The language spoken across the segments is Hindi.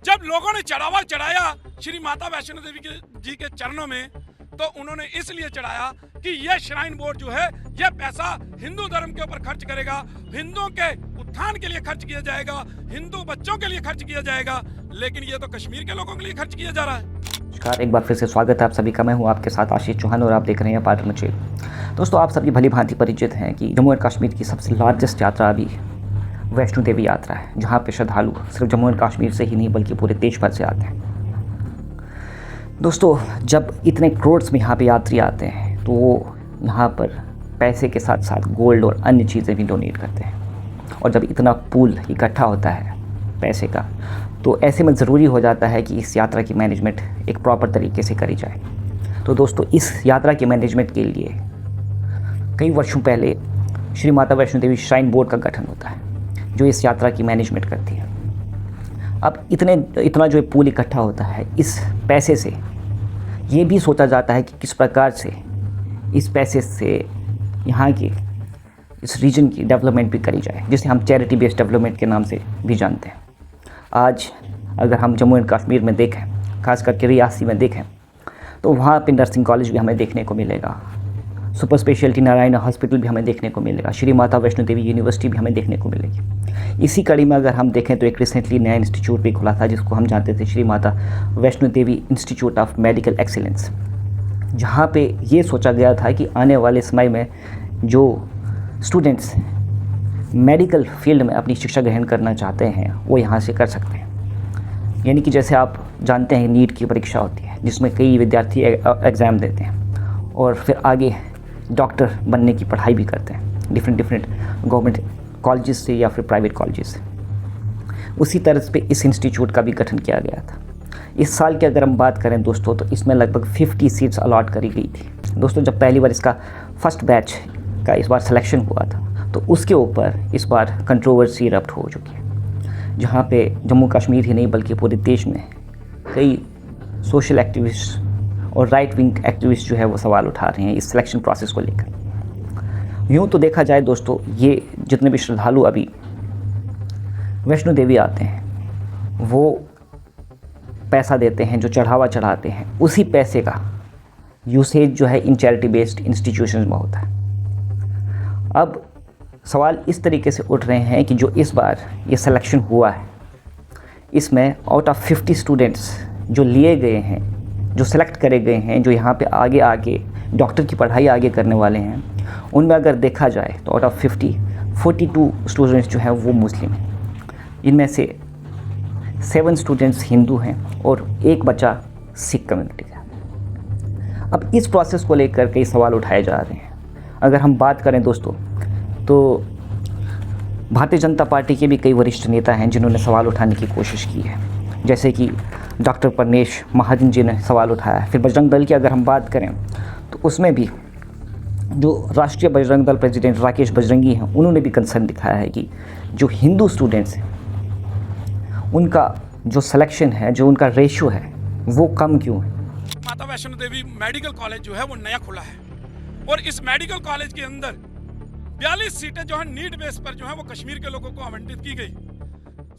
जब लोगों ने चढ़ावा चढ़ाया श्री माता वैष्णो देवी जी के चरणों में, तो उन्होंने इसलिए चढ़ाया कि यह श्राइन बोर्ड जो है यह पैसा हिंदू धर्म के ऊपर खर्च करेगा, हिंदुओं के उत्थान के लिए खर्च किया जाएगा, हिंदू बच्चों के लिए खर्च किया जाएगा, लेकिन ये तो कश्मीर के लोगों के लिए खर्च किया जा रहा है। नमस्कार, एक बार फिर से स्वागत है आप सभी का। मैं हूं आपके साथ आशीष चौहान और आप देख रहे हैं पार्टनर मचेल। दोस्तों, आप सभी भली भांति परिचित हैं कि जम्मू एंड कश्मीर की सबसे लार्जेस्ट यात्रा अभी वैष्णो देवी यात्रा है, जहां पे श्रद्धालु सिर्फ जम्मू एंड कश्मीर से ही नहीं बल्कि पूरे देश भर से आते हैं। दोस्तों, जब इतने करोड़्स में यहाँ पे यात्री आते हैं तो वो यहाँ पर पैसे के साथ साथ गोल्ड और अन्य चीज़ें भी डोनेट करते हैं। और जब इतना पूल इकट्ठा होता है पैसे का, तो ऐसे में ज़रूरी हो जाता है कि इस यात्रा की मैनेजमेंट एक प्रॉपर तरीके से करी जाए। तो दोस्तों, इस यात्रा के मैनेजमेंट के लिए कई वर्षों पहले श्री माता वैष्णो देवी श्राइन बोर्ड का गठन होता है, जो इस यात्रा की मैनेजमेंट करती है। अब इतना जो पूल इकट्ठा होता है, इस पैसे से ये भी सोचा जाता है कि किस प्रकार से इस पैसे से यहाँ के इस रीजन की डेवलपमेंट भी करी जाए, जिसे हम चैरिटी बेस्ड डेवलपमेंट के नाम से भी जानते हैं। आज अगर हम जम्मू एंड कश्मीर में देखें, खास करके रियासी में देखें, तो वहाँ पे नर्सिंग कॉलेज भी हमें देखने को मिलेगा, सुपर स्पेशलिटी नारायण हॉस्पिटल भी हमें देखने को मिलेगा, श्री माता वैष्णो देवी यूनिवर्सिटी भी हमें देखने को मिलेगी। इसी कड़ी में अगर हम देखें तो एक रिसेंटली नया इंस्टीट्यूट भी खुला था, जिसको हम जानते थे Shri Mata Vaishno Devi institute of medical excellence, जहाँ पे ये सोचा गया था कि आने वाले समय में जो स्टूडेंट्स मेडिकल फील्ड में अपनी शिक्षा ग्रहण करना चाहते हैं वो यहाँ से कर सकते हैं। यानी कि जैसे आप जानते हैं नीट की परीक्षा होती है, जिसमें कई विद्यार्थी एग्ज़ाम देते हैं और फिर आगे डॉक्टर बनने की पढ़ाई भी करते हैं डिफरेंट गवर्नमेंट कॉलेजेस से या फिर प्राइवेट कॉलेजेस से। उसी तरह पे इस इंस्टीट्यूट का भी गठन किया गया था। इस साल की अगर हम बात करें दोस्तों, तो इसमें लगभग 50 सीट्स अलॉट करी गई थी। दोस्तों, जब पहली बार इसका फर्स्ट बैच का इस बार सिलेक्शन हुआ था, तो उसके ऊपर इस बार कंट्रोवर्सी इरप्ट हो चुकी है, जहाँ पे जम्मू कश्मीर ही नहीं बल्कि पूरे देश में कई सोशल एक्टिविस्ट और राइट विंग एक्टिविस्ट जो है वो सवाल उठा रहे हैं इस सिलेक्शन प्रोसेस को लेकर। यूँ तो देखा जाए दोस्तों, ये जितने भी श्रद्धालु अभी वैष्णो देवी आते हैं वो पैसा देते हैं, जो चढ़ावा चढ़ाते हैं, उसी पैसे का यूसेज जो है इन चैरिटी बेस्ड इंस्टीट्यूशंस में होता है। अब सवाल इस तरीके से उठ रहे हैं कि जो इस बार ये सिलेक्शन हुआ है, इसमें आउट ऑफ 50 स्टूडेंट्स जो लिए गए हैं, जो सेलेक्ट करे गए हैं, जो यहाँ पे आगे डॉक्टर की पढ़ाई आगे करने वाले हैं, उनमें अगर देखा जाए तो आउट ऑफ 42 स्टूडेंट्स जो हैं वो मुस्लिम हैं। इनमें से 7 स्टूडेंट्स हिंदू हैं और एक बच्चा सिख कम्युनिटी का। अब इस प्रोसेस को लेकर कई सवाल उठाए जा रहे हैं। अगर हम बात करें दोस्तों, तो भारतीय जनता पार्टी के भी कई वरिष्ठ नेता हैं जिन्होंने सवाल उठाने की कोशिश की है, जैसे कि डॉक्टर परनेश महाजन जी ने सवाल उठाया। फिर बजरंग दल की अगर हम बात करें तो उसमें भी जो राष्ट्रीय बजरंग दल प्रेसिडेंट राकेश बजरंगी हैं, उन्होंने भी कंसर्न दिखाया है कि जो हिंदू स्टूडेंट्स हैं उनका जो सिलेक्शन है, जो उनका रेशियो है, वो कम क्यों है। माता वैष्णो देवी मेडिकल कॉलेज जो है वो नया खुला है और इस मेडिकल कॉलेज के अंदर 42 सीटें जो है नीड बेस पर जो है वो कश्मीर के लोगों को आवंटित की गई।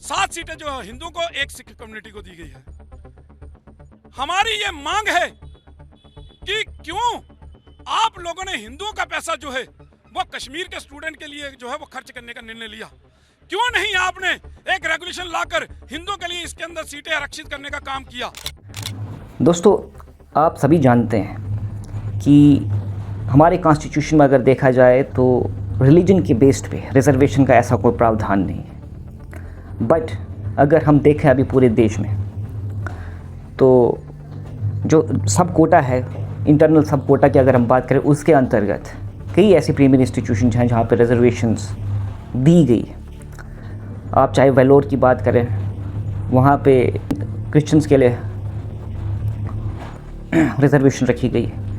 7 सीटें जो है हिंदू को, 1 सिख कम्युनिटी को दी गई है। हमारी ये मांग है कि क्यों आप लोगों ने हिंदुओं का पैसा जो है वो कश्मीर के स्टूडेंट के लिए जो है वो खर्च करने का निर्णय लिया। क्यों नहीं आपने एक रेगुलेशन लाकर हिंदुओं के लिए इसके अंदर सीटें आरक्षित करने का काम किया। दोस्तों, आप सभी जानते हैं कि हमारे कॉन्स्टिट्यूशन में अगर देखा जाए तो रिलीजन के बेस्ड पे रिजर्वेशन का ऐसा कोई प्रावधान नहीं है। बट अगर हम देखें अभी पूरे देश में, तो जो सब कोटा है, इंटरनल सब कोटा की अगर हम बात करें, उसके अंतर्गत कई ऐसी प्रीमियर इंस्टीट्यूशन हैं जहाँ पे रिजर्वेशंस दी गई है। आप चाहे वेलोर की बात करें, वहाँ पे क्रिश्चियंस के लिए रिजर्वेशन रखी गई है।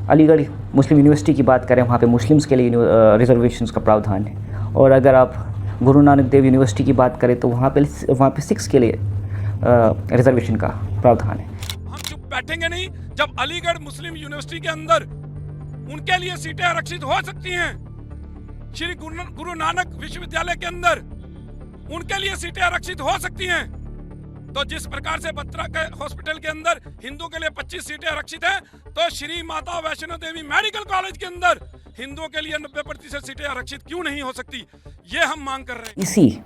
अलीगढ़ मुस्लिम यूनिवर्सिटी की बात करें, वहाँ पे मुस्लिम्स के लिए रिजर्वेशंस का प्रावधान है। और अगर आप गुरु नानक देव यूनिवर्सिटी की बात करें तो वहाँ पे सिख्स के लिए रिजर्वेशन का प्रावधान है। हम चुप बैठेंगे नहीं जब अलीगढ़ मुस्लिम यूनिवर्सिटी के अंदर उनके लिए सीटें आरक्षित हो सकती हैं। श्री गुरु नानक विश्वविद्यालय के अंदर उनके लिए सीटें आरक्षित हो सकती हैं। तो जिस प्रकार से बत्रा के हॉस्पिटल के अंदर हिंदू के लिए 25 सीटें आरक्षित हैं, तो श्री माता वैष्णो देवी मेडिकल कॉलेज के अंदर हिंदुओं के लिए 90% सीटें आरक्षित क्यों नहीं हो सकती, ये हम मांग कर रहे हैं। इसी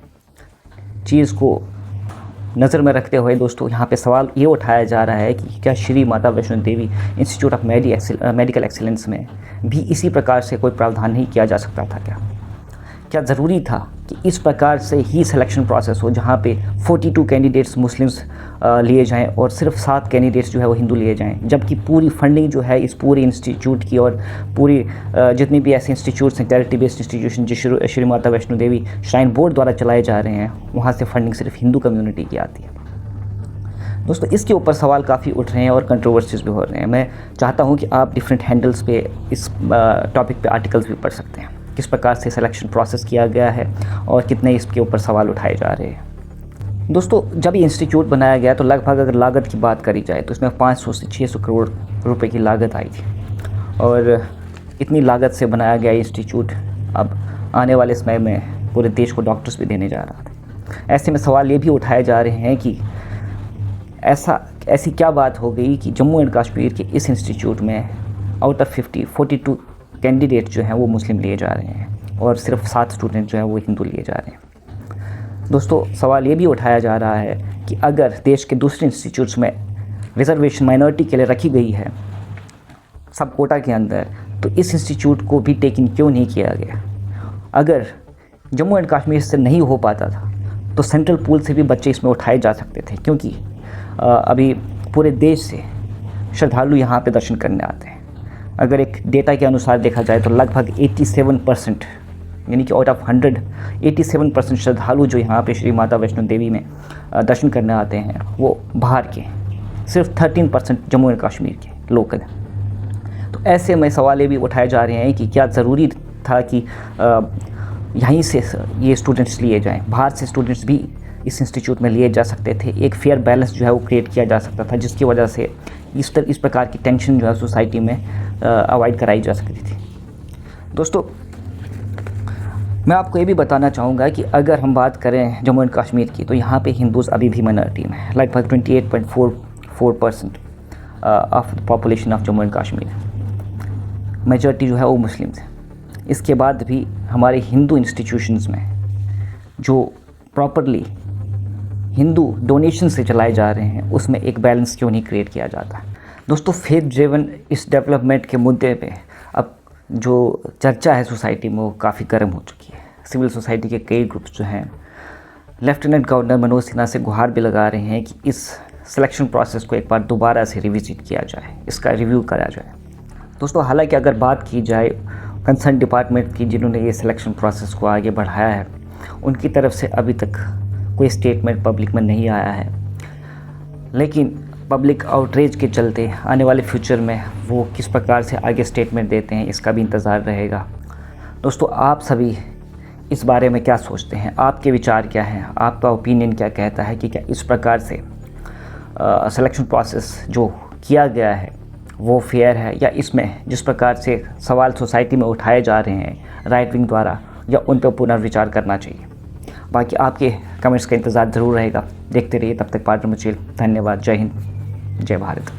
चीज़ को नज़र में रखते हुए दोस्तों यहाँ पे सवाल ये उठाया जा रहा है कि क्या Shri Mata Vaishno Devi institute of medical excellence में भी इसी प्रकार से कोई प्रावधान नहीं किया जा सकता था क्या ज़रूरी था कि इस प्रकार से ही सिलेक्शन प्रोसेस हो, जहाँ पे 42 कैंडिडेट्स मुस्लिम्स लिए जाएं और सिर्फ 7 कैंडिडेट्स जो है वो हिंदू लिए जाएं, जबकि पूरी फंडिंग जो है इस पूरे इंस्टीट्यूट की और पूरी जितने भी ऐसे इंस्टीट्यूट्स हैं चैरिटी बेस्ड इंस्टीट्यूशन जो श्री माता वैष्णो देवी श्राइन बोर्ड द्वारा चलाए जा रहे हैं, वहाँ से फंडिंग सिर्फ हिंदू कम्युनिटी की आती है। दोस्तों इसके ऊपर सवाल काफ़ी उठ रहे हैं और कंट्रोवर्सीज भी हो रहे हैं। मैं चाहता हूँ कि आप डिफरेंट हैंडल्स पे इस टॉपिक पे आर्टिकल्स भी पढ़ सकते हैं, किस प्रकार से सिलेक्शन प्रोसेस किया गया है और कितने इसके ऊपर सवाल उठाए जा रहे हैं। दोस्तों जब ये इंस्टीट्यूट बनाया गया तो लगभग अगर लागत की बात करी जाए तो इसमें 500 से 600 करोड़ रुपए की लागत आई थी, और इतनी लागत से बनाया गया इंस्टीट्यूट अब आने वाले समय में पूरे देश को डॉक्टर्स भी देने जा रहा था। ऐसे में सवाल ये भी उठाए जा रहे हैं कि ऐसी क्या बात हो गई कि जम्मू एंड कश्मीर के इस इंस्टीट्यूट में आउट ऑफ 42 कैंडिडेट जो हैं वो मुस्लिम लिए जा रहे हैं और सिर्फ 7 स्टूडेंट जो हैं वो हिंदू लिए जा रहे हैं। दोस्तों सवाल ये भी उठाया जा रहा है कि अगर देश के दूसरे इंस्टीट्यूट्स में रिजर्वेशन माइनॉरिटी के लिए रखी गई है सब कोटा के अंदर, तो इस इंस्टीट्यूट को भी टेकन क्यों नहीं किया गया। अगर जम्मू एंड कश्मीर से नहीं हो पाता था तो सेंट्रल पूल से भी बच्चे इसमें उठाए जा सकते थे, क्योंकि अभी पूरे देश से श्रद्धालु यहाँ पे दर्शन करने आते हैं। अगर एक डेटा के अनुसार देखा जाए तो लगभग 87% यानी कि आउट ऑफ 100 87% श्रद्धालु जो यहाँ पे श्री माता वैष्णो देवी में दर्शन करने आते हैं वो बाहर के, सिर्फ 13% जम्मू एंड कश्मीर के लोकल। तो ऐसे में सवाल ये भी उठाए जा रहे हैं कि क्या ज़रूरी था कि यहीं से ये स्टूडेंट्स लिए जाएं, बाहर से स्टूडेंट्स भी इस इंस्टीट्यूट में लिए जा सकते थे। एक फेयर बैलेंस जो है वो क्रिएट किया जा सकता था, जिसकी वजह से इस प्रकार की टेंशन जो है सोसाइटी में अवॉइड कराई जा सकती थी। दोस्तों मैं आपको ये भी बताना चाहूँगा कि अगर हम बात करें जम्मू एंड कश्मीर की, तो यहाँ पे हिंदूज़ अभी भी माइनॉरिटी में है, लगभग 28.44% of the population of Jammu and Kashmir. Majority जो है वो मुस्लिम्स है। इसके बाद भी हमारे हिंदू इंस्टीट्यूशंस में जो प्रॉपरली हिंदू डोनेशन से चलाए जा रहे हैं उसमें एक बैलेंस क्यों नहीं क्रिएट किया जाता। दोस्तों फेथ ड्रिवन इस डेवलपमेंट के मुद्दे पे अब जो चर्चा है सोसाइटी में वो काफ़ी गर्म हो चुकी है। सिविल सोसाइटी के कई ग्रुप्स जो हैं लेफ्टिनेंट गवर्नर मनोज सिन्हा से गुहार भी लगा रहे हैं कि इस सिलेक्शन प्रोसेस को एक बार दोबारा से रिविजिट किया जाए, इसका रिव्यू करा जाए। दोस्तों हालांकि अगर बात की जाए कंसर्न डिपार्टमेंट की जिन्होंने ये सिलेक्शन प्रोसेस को आगे बढ़ाया है, उनकी तरफ से अभी तक कोई स्टेटमेंट पब्लिक में नहीं आया है, लेकिन पब्लिक आउटरीच के चलते आने वाले फ्यूचर में वो किस प्रकार से आगे स्टेटमेंट देते हैं इसका भी इंतज़ार रहेगा। दोस्तों आप सभी इस बारे में क्या सोचते हैं, आपके विचार क्या हैं, आपका ओपिनियन क्या कहता है कि क्या इस प्रकार से सिलेक्शन प्रोसेस जो किया गया है वो फेयर है, या इसमें जिस प्रकार से सवाल सोसाइटी में उठाए जा रहे हैं राइट विंग द्वारा, या उन पर पुनर्विचार करना चाहिए। बाकी आपके कमेंट्स का इंतज़ार ज़रूर रहेगा। देखते रहिए, तब तक पार्टनर मचेल। धन्यवाद। जय हिंद, जय भारत।